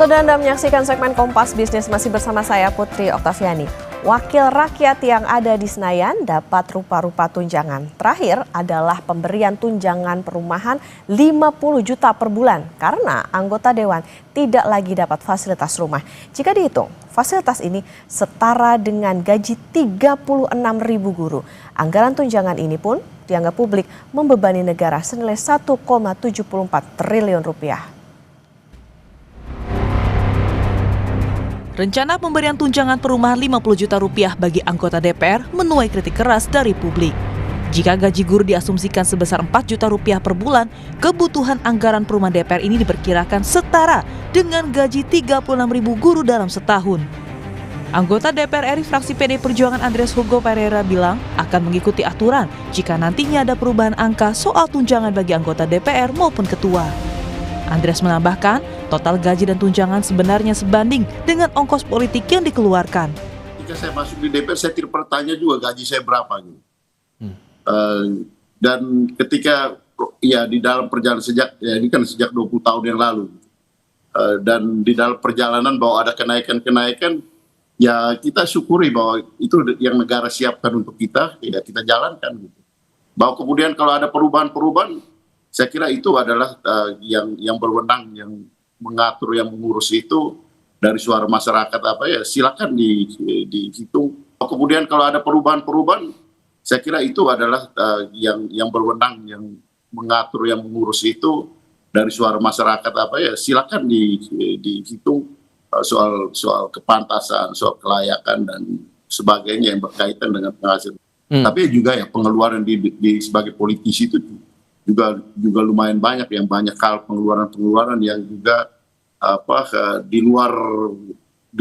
Saudara Anda menyaksikan segmen Kompas Bisnis, masih bersama saya Putri Oktaviani. Wakil rakyat yang ada di Senayan dapat rupa-rupa tunjangan. Terakhir adalah pemberian tunjangan perumahan 50 juta per bulan karena anggota dewan tidak lagi dapat fasilitas rumah. Jika dihitung, fasilitas ini setara dengan gaji 36.000 guru. Anggaran tunjangan ini pun dianggap publik membebani negara senilai 1,74 triliun rupiah. Rencana pemberian tunjangan perumahan 50 juta rupiah bagi anggota DPR menuai kritik keras dari publik. Jika gaji guru diasumsikan sebesar 4 juta rupiah per bulan, kebutuhan anggaran perumahan DPR ini diperkirakan setara dengan gaji 36.000 guru dalam setahun. Anggota DPR RI fraksi PD Perjuangan Andreas Hugo Pereira bilang akan mengikuti aturan jika nantinya ada perubahan angka soal tunjangan bagi anggota DPR maupun ketua. Andreas menambahkan, total gaji dan tunjangan sebenarnya sebanding dengan ongkos politik yang dikeluarkan. Ketika saya masuk di DPR, saya tidak bertanya juga gaji saya berapa. Gitu. Dan ketika ya di dalam perjalanan ini kan sejak 20 tahun yang lalu. Dan di dalam perjalanan bahwa ada kenaikan-kenaikan, ya kita syukuri bahwa itu yang negara siapkan untuk kita, ya kita jalankan. Gitu. Bahwa kemudian kalau ada perubahan-perubahan, saya kira itu adalah yang berwenang, yang mengatur, yang mengurus itu dari suara masyarakat silakan dihitung. Kemudian kalau ada perubahan-perubahan, saya kira itu adalah yang berwenang, yang mengatur, yang mengurus itu dari suara masyarakat silakan dihitung soal kepantasan, soal kelayakan dan sebagainya yang berkaitan dengan penghasilan. Tapi juga ya pengeluaran sebagai politisi itu juga lumayan banyak, yang banyak hal pengeluaran yang juga di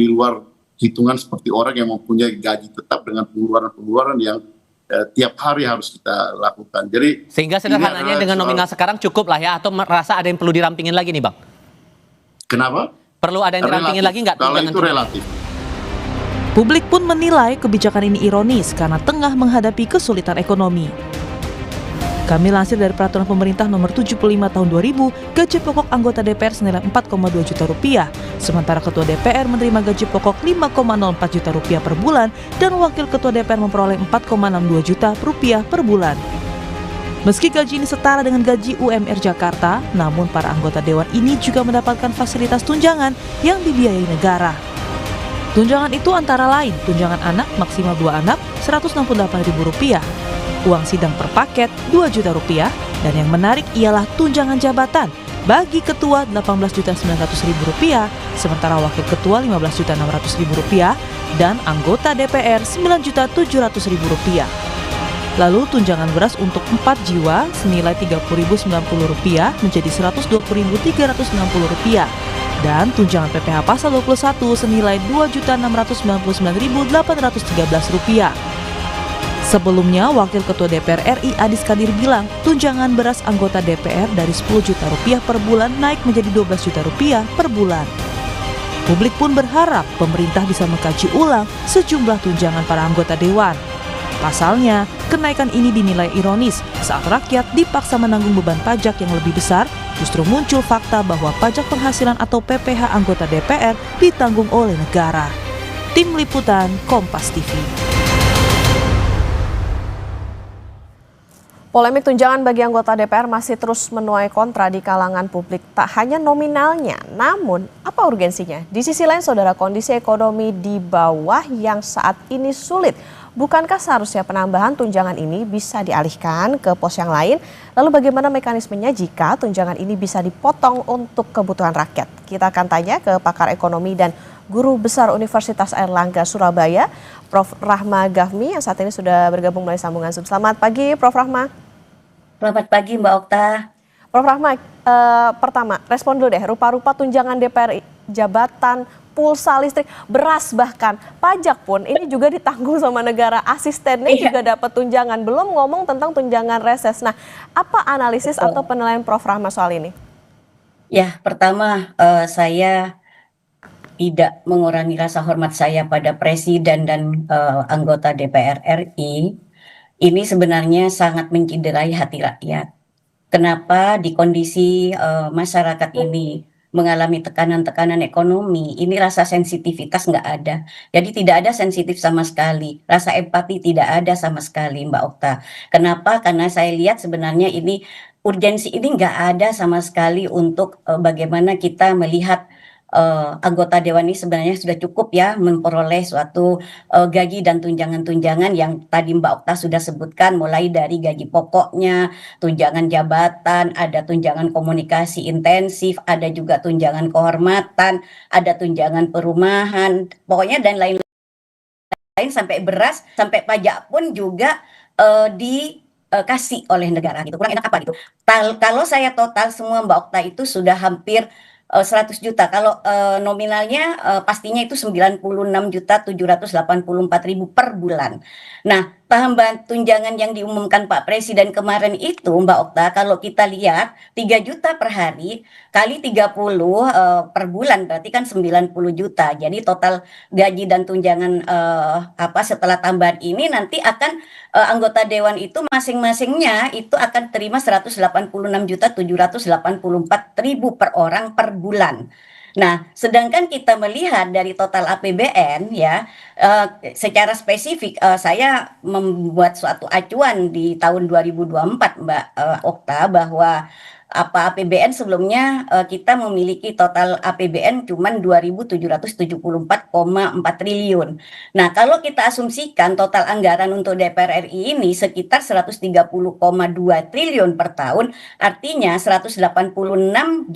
luar hitungan seperti orang yang mempunyai gaji tetap dengan pengeluaran yang tiap hari harus kita lakukan. Jadi sehingga sederhananya dengan nominal sekarang cukup lah ya, atau merasa ada yang perlu dirampingin lagi nih Bang? Kenapa? Perlu ada yang dirampingin lagi nggak? Kalau itu relatif. Publik pun menilai kebijakan ini ironis karena tengah menghadapi kesulitan ekonomi. Kami lansir dari Peraturan Pemerintah Nomor 75 Tahun 2000, gaji pokok anggota DPR senilai 4,2 juta rupiah, sementara Ketua DPR menerima gaji pokok 5,04 juta rupiah per bulan dan Wakil Ketua DPR memperoleh 4,62 juta rupiah per bulan. Meski gaji ini setara dengan gaji UMR Jakarta, namun para anggota Dewan ini juga mendapatkan fasilitas tunjangan yang dibiayai negara. Tunjangan itu antara lain tunjangan anak maksimal 2 anak Rp168.000, uang sidang per paket 2 juta rupiah, dan yang menarik ialah tunjangan jabatan bagi ketua 18.900.000 rupiah, sementara wakil ketua 15.600.000 rupiah, dan anggota DPR 9.700.000 rupiah. Lalu tunjangan beras untuk 4 jiwa senilai Rp30.090 menjadi Rp120.360 rupiah, dan tunjangan PPh pasal 21 senilai Rp2.699.813 rupiah. Sebelumnya, Wakil Ketua DPR RI Adis Kadir bilang tunjangan beras anggota DPR dari 10 juta rupiah per bulan naik menjadi 12 juta rupiah per bulan. Publik pun berharap pemerintah bisa mengkaji ulang sejumlah tunjangan para anggota dewan. Pasalnya, kenaikan ini dinilai ironis saat rakyat dipaksa menanggung beban pajak yang lebih besar, justru muncul fakta bahwa pajak penghasilan atau PPh anggota DPR ditanggung oleh negara. Tim Liputan Kompas TV. Polemik tunjangan bagi anggota DPR masih terus menuai kontra di kalangan publik. Tak hanya nominalnya, namun apa urgensinya? Di sisi lain, saudara, kondisi ekonomi di bawah yang saat ini sulit. Bukankah seharusnya penambahan tunjangan ini bisa dialihkan ke pos yang lain? Lalu bagaimana mekanismenya jika tunjangan ini bisa dipotong untuk kebutuhan rakyat? Kita akan tanya ke pakar ekonomi dan Guru Besar Universitas Airlangga Surabaya, Prof. Rahma Gafmi, yang saat ini sudah bergabung melalui sambungan Zoom. Selamat pagi, Prof. Rahma. Selamat pagi, Mbak Okta. Prof. Rahma, pertama, respon dulu deh, rupa-rupa tunjangan DPR, jabatan, pulsa listrik, beras bahkan, pajak pun ini juga ditanggung sama negara, asistennya juga dapat tunjangan, belum ngomong tentang tunjangan reses. Nah, apa analisis atau penilaian Prof. Rahma soal ini? Ya, pertama saya tidak mengurangi rasa hormat saya pada Presiden dan anggota DPR RI. Ini sebenarnya sangat menciderai hati rakyat. Kenapa di kondisi masyarakat ini mengalami tekanan-tekanan ekonomi, ini rasa sensitivitas nggak ada. Jadi tidak ada sensitif sama sekali, rasa empati tidak ada sama sekali, Mbak Okta. Kenapa? Karena saya lihat sebenarnya ini urgensi ini nggak ada sama sekali untuk bagaimana kita melihat anggota dewan ini sebenarnya sudah cukup ya memperoleh suatu gaji dan tunjangan-tunjangan yang tadi Mbak Okta sudah sebutkan, mulai dari gaji pokoknya, tunjangan jabatan, ada tunjangan komunikasi intensif, ada juga tunjangan kehormatan, ada tunjangan perumahan, pokoknya dan lain-lain, sampai beras, sampai pajak pun juga dikasih oleh negara gitu. Kurang enak apa gitu. Kalau saya total semua Mbak Okta itu sudah hampir 100 juta. Kalau nominalnya pastinya itu 96.784.000 per bulan. Nah, tambahan tunjangan yang diumumkan Pak Presiden kemarin itu Mbak Okta, kalau kita lihat 3 juta per hari kali 30 per bulan berarti kan 90 juta. Jadi total gaji dan tunjangan setelah tambahan ini nanti akan anggota dewan itu masing-masingnya itu akan terima 186.784.000 per orang per bulan. Nah, sedangkan kita melihat dari total APBN ya, secara spesifik saya membuat suatu acuan di tahun 2024 Mbak Okta, bahwa APBN sebelumnya kita memiliki total APBN cuman 2.774,4 triliun. Nah, kalau kita asumsikan total anggaran untuk DPR RI ini sekitar 130,2 triliun per tahun, artinya 186.784.000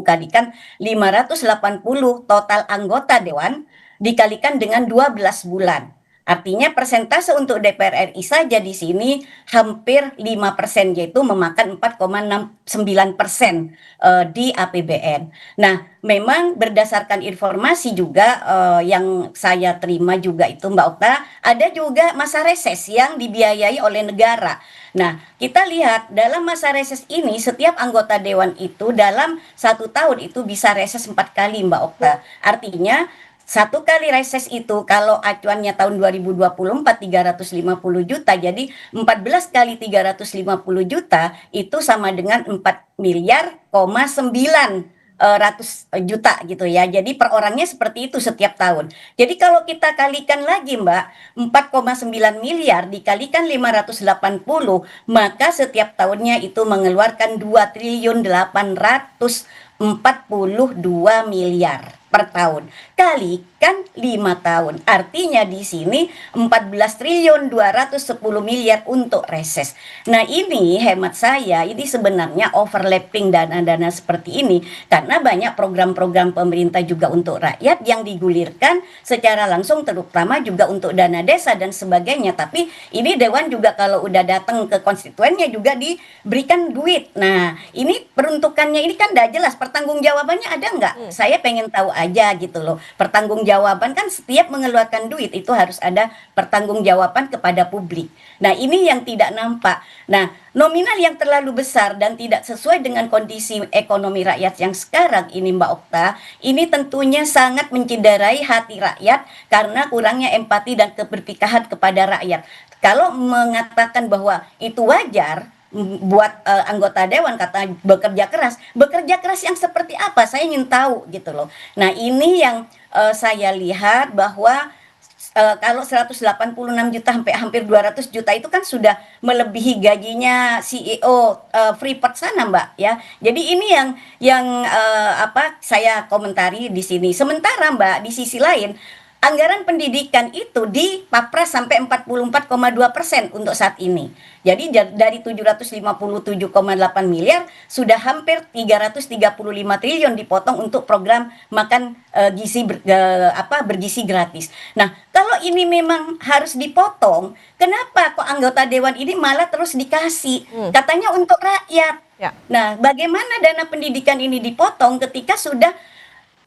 kalikan 580 total anggota dewan dikalikan dengan 12 bulan. Artinya persentase untuk DPR RI saja di sini hampir 5%, yaitu memakan 4,69% di APBN. Nah, memang berdasarkan informasi juga yang saya terima juga itu Mbak Okta, ada juga masa reses yang dibiayai oleh negara. Nah, kita lihat dalam masa reses ini setiap anggota dewan itu dalam 1 tahun itu bisa reses 4 kali Mbak Okta. Artinya 1 kali reses itu kalau acuannya tahun 2024 350 juta, jadi 14 kali 350 juta itu sama dengan 4,9 miliar gitu ya. Jadi per orangnya seperti itu setiap tahun. Jadi kalau kita kalikan lagi Mbak, 4,9 miliar dikalikan 580, maka setiap tahunnya itu mengeluarkan 2.842 miliar per tahun, kalikan 5 tahun. Artinya di sini 14.210 miliar untuk reses. Nah, ini hemat saya, ini sebenarnya overlapping dana-dana seperti ini karena banyak program-program pemerintah juga untuk rakyat yang digulirkan secara langsung, terutama juga untuk dana desa dan sebagainya. Tapi ini dewan juga kalau udah datang ke konstituennya juga diberikan duit. Nah, ini peruntukannya ini kan tidak jelas, pertanggungjawabannya ada nggak? Saya pengen tahu aja gitu loh. Pertanggungjawaban kan setiap mengeluarkan duit itu harus ada pertanggungjawaban kepada publik. Nah, ini yang tidak nampak. Nah, nominal yang terlalu besar dan tidak sesuai dengan kondisi ekonomi rakyat yang sekarang ini Mbak Okta, ini tentunya sangat menciderai hati rakyat karena kurangnya empati dan keberpihakan kepada rakyat. Kalau mengatakan bahwa itu wajar buat anggota dewan, kata bekerja keras yang seperti apa, saya ingin tahu gitu loh. Nah, ini yang saya lihat bahwa kalau 186 juta sampai hampir 200 juta itu kan sudah melebihi gajinya CEO Freeport sana Mbak ya. Jadi ini yang saya komentari di sini. Sementara Mbak di sisi lain anggaran pendidikan itu dipapras sampai 44,2% untuk saat ini. Jadi dari 757,8 miliar sudah hampir 335 triliun dipotong untuk program makan bergizi gratis. Nah, kalau ini memang harus dipotong, kenapa kok anggota dewan ini malah terus dikasih? Katanya untuk rakyat. Ya. Nah, bagaimana dana pendidikan ini dipotong ketika sudah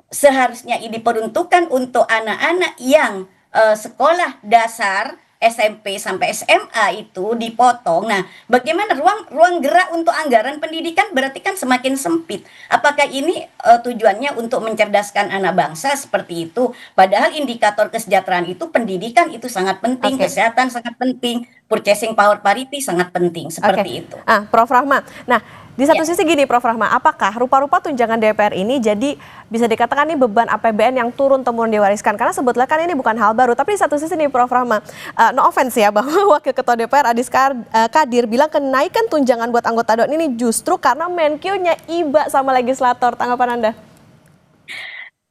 seharusnya ini diperuntukkan untuk anak-anak yang sekolah dasar SMP sampai SMA itu dipotong. Nah, bagaimana ruang gerak untuk anggaran pendidikan berarti kan semakin sempit. Apakah ini tujuannya untuk mencerdaskan anak bangsa seperti itu? Padahal indikator kesejahteraan itu pendidikan itu sangat penting, kesehatan sangat penting, purchasing power parity sangat penting seperti itu. Prof Rahma. Nah, Di satu Ya. sisi gini Prof. Rahma, apakah rupa-rupa tunjangan DPR ini jadi bisa dikatakan ini beban APBN yang turun-temurun diwariskan? Karena sebetulnya kan ini bukan hal baru. Tapi di satu sisi nih Prof. Rahma, no offense ya bahwa Wakil Ketua DPR Adis Kadir bilang kenaikan tunjangan buat anggota Dewan ini justru karena Menkyu-nya iba sama legislator. Tanggapan Anda?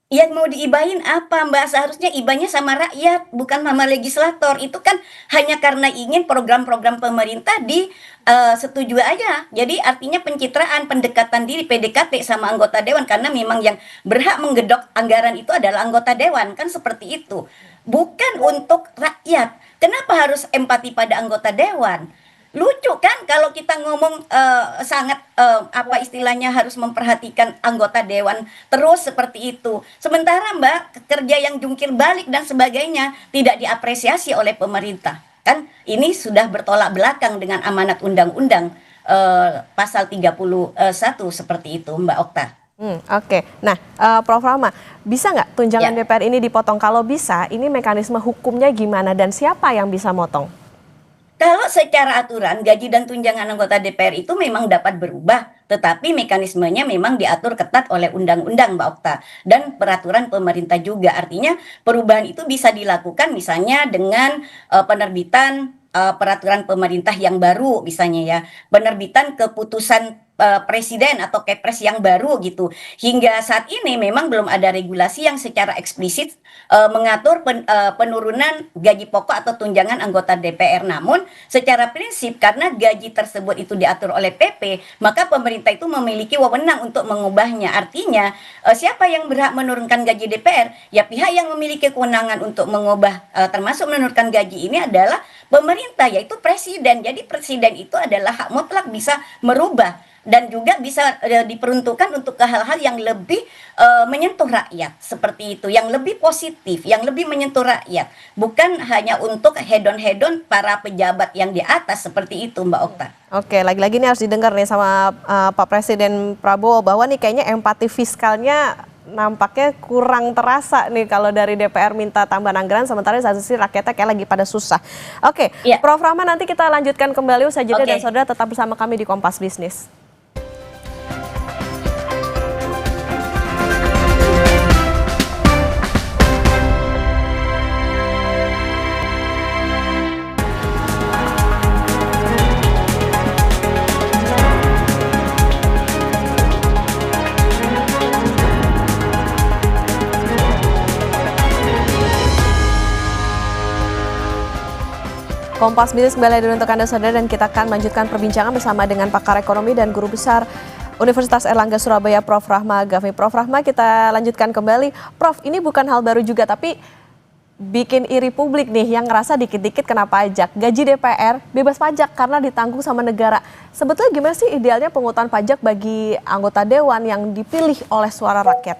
Yang mau diibahin apa, Mbak? Seharusnya ibanya sama rakyat, bukan sama legislator. Itu kan hanya karena ingin program-program pemerintah disetujui aja. Jadi artinya pencitraan, pendekatan diri, PDKT sama anggota dewan. Karena memang yang berhak menggedok anggaran itu adalah anggota dewan. Kan seperti itu. Bukan untuk rakyat. Kenapa harus empati pada anggota dewan? Lucu kan kalau kita ngomong sangat apa istilahnya harus memperhatikan anggota dewan terus seperti itu. Sementara Mbak, kerja yang jungkir balik dan sebagainya tidak diapresiasi oleh pemerintah. Kan ini sudah bertolak belakang dengan amanat undang-undang pasal 31 seperti itu Mbak Okta. Oke. Nah, Prof. Rahma, bisa nggak tunjangan Ya. DPR ini dipotong? Kalau bisa, ini mekanisme hukumnya gimana dan siapa yang bisa motong? Kalau secara aturan gaji dan tunjangan anggota DPR itu memang dapat berubah, tetapi mekanismenya memang diatur ketat oleh undang-undang Mbak Okta dan peraturan pemerintah juga. Artinya perubahan itu bisa dilakukan misalnya dengan penerbitan peraturan pemerintah yang baru misalnya ya, penerbitan keputusan presiden atau kepres yang baru gitu. Hingga saat ini memang belum ada regulasi yang secara eksplisit mengatur penurunan gaji pokok atau tunjangan anggota DPR. Namun secara prinsip karena gaji tersebut itu diatur oleh PP, maka pemerintah itu memiliki wewenang untuk mengubahnya. Artinya siapa yang berhak menurunkan gaji DPR? Ya pihak yang memiliki kewenangan untuk mengubah termasuk menurunkan gaji ini adalah pemerintah, yaitu presiden. Jadi presiden itu adalah hak mutlak bisa merubah dan juga bisa diperuntukkan untuk ke hal-hal yang lebih menyentuh rakyat seperti itu, yang lebih positif, yang lebih menyentuh rakyat, bukan hanya untuk hedon-hedon para pejabat yang di atas seperti itu Mbak Okta. Oke, lagi-lagi ini harus didengar nih sama Pak Presiden Prabowo bahwa nih kayaknya empati fiskalnya nampaknya kurang terasa nih kalau dari DPR minta tambahan anggaran sementara di satu sisi rakyatnya kayak lagi pada susah. Oke, Ya. Prof. Rahma nanti kita lanjutkan kembali usai jeda Oke. dan saudara tetap bersama kami di Kompas Bisnis. Kompas Bisnis kembali hadir untuk Anda saudara dan kita akan melanjutkan perbincangan bersama dengan pakar ekonomi dan guru besar Universitas Airlangga Surabaya Prof. Rahma Gafni. Prof. Rahma, kita lanjutkan kembali. Prof, ini bukan hal baru juga tapi bikin iri publik nih yang ngerasa dikit-dikit kena pajak. Gaji DPR bebas pajak karena ditanggung sama negara. Sebetulnya gimana sih idealnya pungutan pajak bagi anggota dewan yang dipilih oleh suara rakyat?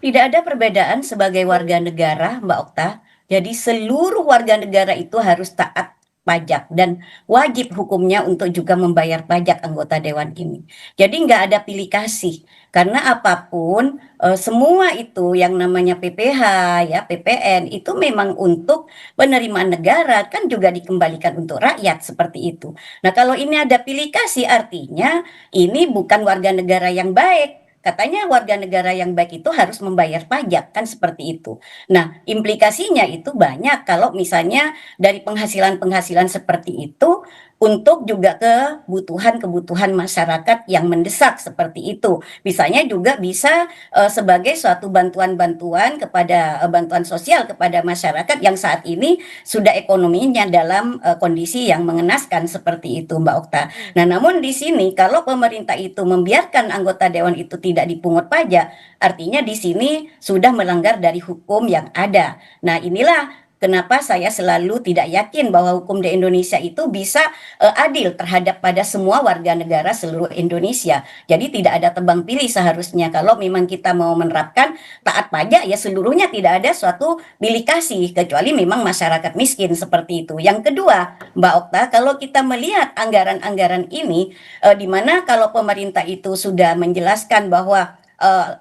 Tidak ada perbedaan sebagai warga negara, Mbak Okta. Jadi seluruh warga negara itu harus taat pajak dan wajib hukumnya untuk juga membayar pajak anggota dewan ini. Jadi nggak ada pilih kasih karena apapun semua itu yang namanya PPh ya PPN itu memang untuk penerimaan negara kan juga dikembalikan untuk rakyat seperti itu. Nah kalau ini ada pilih kasih artinya ini bukan warga negara yang baik. Katanya warga negara yang baik itu harus membayar pajak, kan seperti itu. Nah, implikasinya itu banyak kalau misalnya dari penghasilan-penghasilan seperti itu untuk juga kebutuhan-kebutuhan masyarakat yang mendesak seperti itu. Misalnya juga bisa sebagai suatu bantuan-bantuan kepada bantuan sosial kepada masyarakat yang saat ini sudah ekonominya dalam kondisi yang mengenaskan seperti itu, Mbak Okta. Nah, namun di sini kalau pemerintah itu membiarkan anggota dewan itu tidak dipungut pajak, artinya di sini sudah melanggar dari hukum yang ada. Nah, inilah kenapa saya selalu tidak yakin bahwa hukum di Indonesia itu bisa adil terhadap pada semua warga negara seluruh Indonesia. Jadi tidak ada tebang pilih seharusnya. Kalau memang kita mau menerapkan taat pajak ya seluruhnya tidak ada suatu pilih kasih kecuali memang masyarakat miskin seperti itu. Yang kedua, Mbak Okta, kalau kita melihat anggaran-anggaran ini di mana kalau pemerintah itu sudah menjelaskan bahwa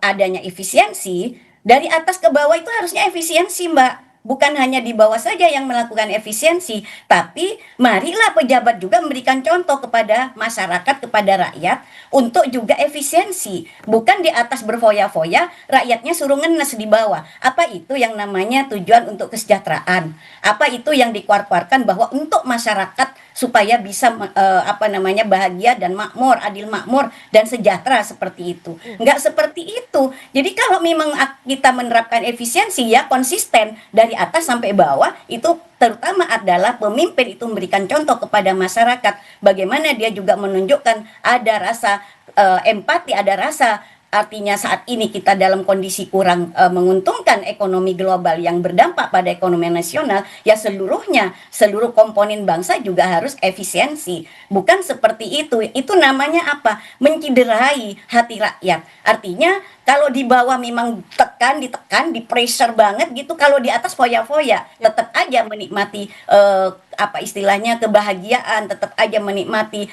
adanya efisiensi dari atas ke bawah itu harusnya efisiensi, Mbak. bukan hanya di bawah saja yang melakukan efisiensi, tapi marilah pejabat juga memberikan contoh kepada masyarakat, kepada rakyat untuk juga efisiensi. Bukan di atas berfoya-foya, rakyatnya suruh ngenes di bawah. Apa itu yang namanya tujuan untuk kesejahteraan? Apa itu yang dikeluarkan bahwa untuk masyarakat supaya bisa bahagia dan makmur, adil makmur dan sejahtera seperti itu. Enggak seperti itu. Jadi kalau memang kita menerapkan efisiensi ya konsisten dari atas sampai bawah, itu terutama adalah pemimpin itu memberikan contoh kepada masyarakat bagaimana dia juga menunjukkan ada rasa empati, ada rasa. Artinya saat ini kita dalam kondisi kurang menguntungkan ekonomi global yang berdampak pada ekonomi nasional, ya seluruh komponen bangsa juga harus efisiensi. Bukan seperti itu. Itu namanya apa? Menciderai hati rakyat. Artinya kalau di bawah memang ditekan, di pressure banget gitu. Kalau di atas foya-foya, tetap aja menikmati kebahagiaan, tetap aja menikmati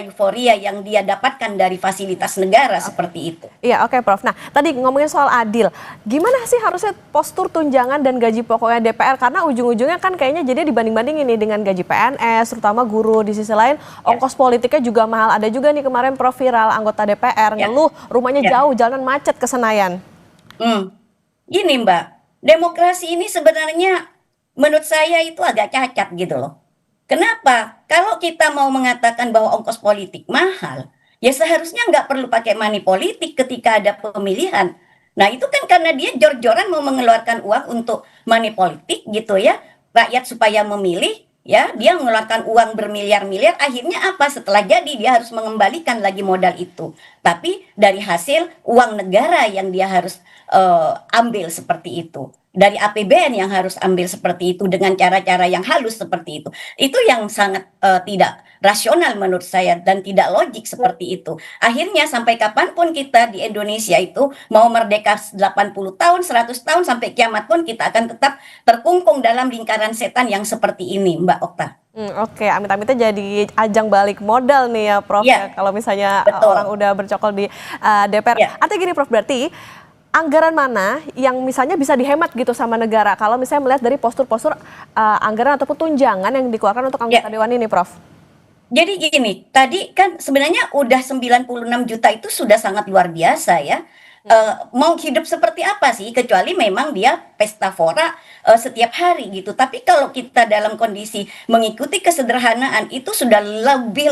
euforia yang dia dapatkan dari fasilitas negara seperti itu. Iya, oke, Prof. Nah, tadi ngomongin soal adil, gimana sih harusnya postur tunjangan dan gaji pokoknya DPR? Karena ujung-ujungnya kan kayaknya jadi dibanding-bandingin nih dengan gaji PNS, terutama guru. Di sisi lain, ongkos politiknya juga mahal. Ada juga nih kemarin Prof viral anggota DPR ngeluh rumahnya jauh, jalan macet ke Senayan. Gini Mbak, demokrasi ini sebenarnya menurut saya itu agak cacat gitu loh. Kenapa? Kalau kita mau mengatakan bahwa ongkos politik mahal, ya seharusnya nggak perlu pakai money politik ketika ada pemilihan. Nah itu kan karena dia jor-joran mau mengeluarkan uang untuk money politik gitu ya, rakyat supaya memilih, ya dia mengeluarkan uang bermiliar-miliar, akhirnya apa? Setelah jadi dia harus mengembalikan lagi modal itu. Tapi dari hasil uang negara yang dia harus ambil seperti itu. Dari APBN yang harus ambil seperti itu dengan cara-cara yang halus seperti itu. Itu yang sangat tidak rasional menurut saya dan tidak logik seperti itu. Akhirnya sampai kapanpun kita di Indonesia itu mau merdeka 80 tahun, 100 tahun sampai kiamat pun kita akan tetap terkungkung dalam lingkaran setan yang seperti ini, Mbak Okta. Oke, amit-amitnya jadi ajang balik modal nih ya, Prof. Ya, kalau misalnya orang udah bercokol di DPR. Artinya gini, Prof, berarti anggaran mana yang misalnya bisa dihemat gitu sama negara kalau misalnya melihat dari postur-postur anggaran ataupun tunjangan yang dikeluarkan untuk anggota dewan ini, Prof? Jadi gini, tadi kan sebenarnya udah 96 juta itu sudah sangat luar biasa ya. Mau hidup seperti apa sih, kecuali memang dia pesta fora setiap hari gitu. Tapi kalau kita dalam kondisi mengikuti kesederhanaan itu sudah lebih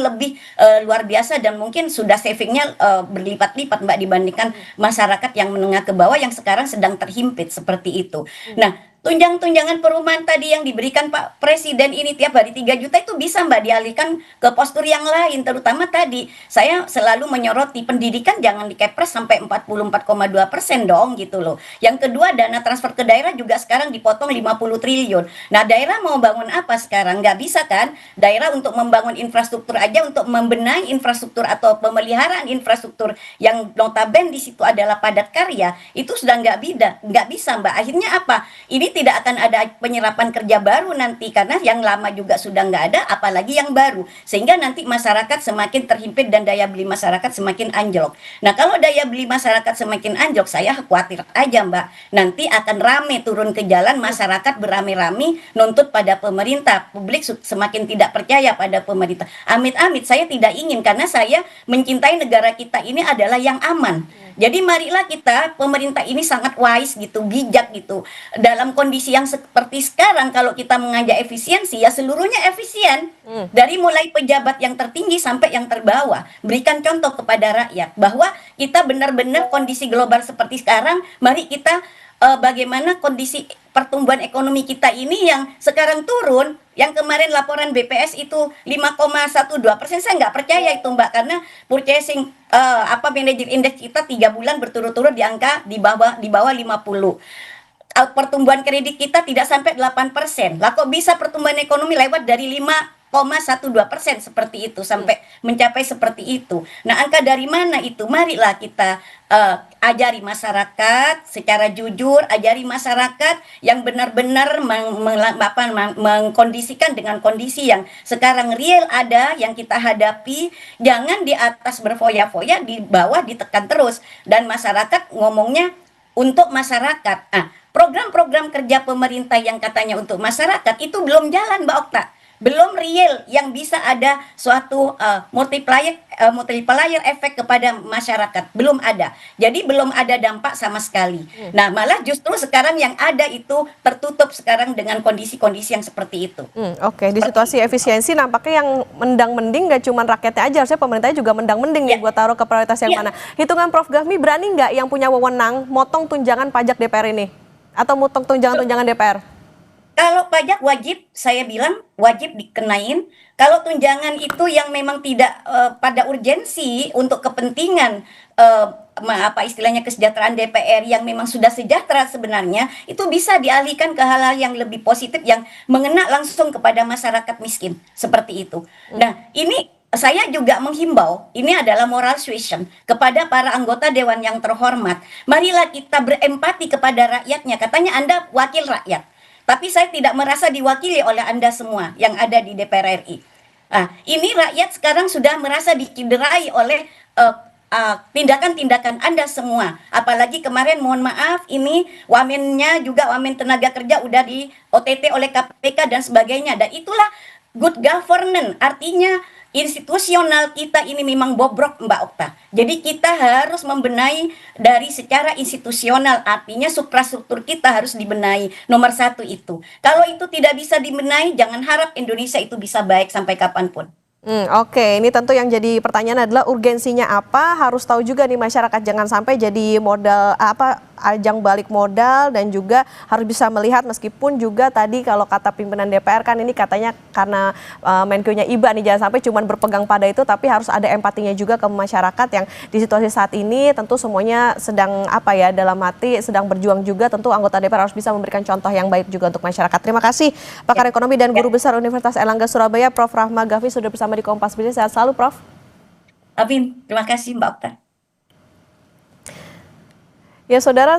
luar biasa dan mungkin sudah savingnya berlipat-lipat Mbak dibandingkan masyarakat yang menengah ke bawah yang sekarang sedang terhimpit seperti itu. Nah, tunjangan perumahan tadi yang diberikan Pak Presiden ini tiap hari 3 juta itu bisa Mbak dialihkan ke postur yang lain, terutama tadi saya selalu menyoroti pendidikan jangan dikepres sampai 44,2% dong gitu loh. Yang kedua, dana transfer ke daerah juga sekarang dipotong 50 triliun. Nah daerah mau bangun apa sekarang? Nggak bisa kan? Daerah untuk membangun infrastruktur aja, untuk membenahi infrastruktur atau pemeliharaan infrastruktur yang notabene di situ adalah padat karya, itu sudah nggak bisa Mbak. Akhirnya apa? Ini tidak akan ada penyerapan kerja baru nanti karena yang lama juga sudah nggak ada, apalagi yang baru, sehingga nanti masyarakat semakin terhimpit dan daya beli masyarakat semakin anjlok. Nah kalau daya beli masyarakat semakin anjlok, saya khawatir aja Mbak, nanti akan rame turun ke jalan, masyarakat beramai-ramai nuntut pada pemerintah, publik semakin tidak percaya pada pemerintah. Amit-amit saya tidak ingin, karena saya mencintai negara kita ini adalah yang aman. Jadi marilah kita, pemerintah ini sangat wise gitu, bijak gitu. Dalam kondisi yang seperti sekarang, kalau kita mengajak efisiensi, ya seluruhnya efisien. Dari mulai pejabat yang tertinggi sampai yang terbawah. Berikan contoh kepada rakyat bahwa kita benar-benar kondisi global seperti sekarang, mari kita bagaimana kondisi pertumbuhan ekonomi kita ini yang sekarang turun, yang kemarin laporan BPS itu 5,12%, saya nggak percaya itu Mbak, karena purchasing manager index kita 3 bulan berturut-turut di angka di bawah 50. Pertumbuhan kredit kita tidak sampai 8%. Lah kok bisa pertumbuhan ekonomi lewat dari 5,12% seperti itu sampai mencapai seperti itu. Nah, angka dari mana itu? Marilah kita ajari masyarakat secara jujur, ajari masyarakat yang benar-benar mengkondisikan dengan kondisi yang sekarang real ada, yang kita hadapi. Jangan di atas berfoya-foya, di bawah ditekan terus. Dan masyarakat ngomongnya untuk masyarakat. program-program kerja pemerintah yang katanya untuk masyarakat itu belum jalan, Mbak Okta. Belum real yang bisa ada suatu multiplier efek kepada masyarakat, belum ada. Jadi belum ada dampak sama sekali. Nah, malah justru sekarang yang ada itu tertutup sekarang dengan kondisi-kondisi yang seperti itu. Oke, di situasi efisiensi nampaknya yang mendang-mending nggak cuma rakyatnya aja, harusnya pemerintahnya juga mendang-mending nih buat taruh ke prioritas yang mana. Hitungan Prof. Gafmi, berani nggak yang punya wewenang motong tunjangan pajak DPR ini? Atau motong tunjangan-tunjangan DPR? Kalau pajak wajib, saya bilang wajib dikenain. Kalau tunjangan itu yang memang tidak pada urgensi untuk kepentingan apa istilahnya kesejahteraan DPR yang memang sudah sejahtera sebenarnya, itu bisa dialihkan ke hal-hal yang lebih positif yang mengena langsung kepada masyarakat miskin seperti itu. Nah, ini saya juga menghimbau, ini adalah moral suasion kepada para anggota dewan yang terhormat. Marilah kita berempati kepada rakyatnya. Katanya Anda wakil rakyat. Tapi saya tidak merasa diwakili oleh Anda semua yang ada di DPR RI. Ini rakyat sekarang sudah merasa diciderai oleh tindakan-tindakan Anda semua. Apalagi kemarin, mohon maaf, ini wamennya juga wamen tenaga kerja udah di OTT oleh KPK dan sebagainya. Dan itulah good governance, artinya institusional kita ini memang bobrok, Mbak Okta. Jadi kita harus membenahi dari secara institusional, artinya suprastruktur kita harus dibenahi. Nomor satu itu. Kalau itu tidak bisa dibenahi, jangan harap Indonesia itu bisa baik sampai kapanpun. Oke, ini tentu yang jadi pertanyaan adalah urgensinya apa? Harus tahu juga nih masyarakat, jangan sampai jadi modal ajang balik modal, dan juga harus bisa melihat meskipun juga tadi kalau kata pimpinan DPR kan ini katanya karena Menkeu-nya Iba nih, jangan sampai cuma berpegang pada itu, tapi harus ada empatinya juga ke masyarakat yang di situasi saat ini tentu semuanya sedang dalam hati sedang berjuang juga. Tentu anggota DPR harus bisa memberikan contoh yang baik juga untuk masyarakat. Terima kasih pakar ekonomi dan guru besar Universitas Airlangga Surabaya, Prof. Rahma Gafmi, sudah bersama di Kompas Bisnis. Sehat selalu, Prof. Amin, terima kasih Mbak Okta. Ya, saudara.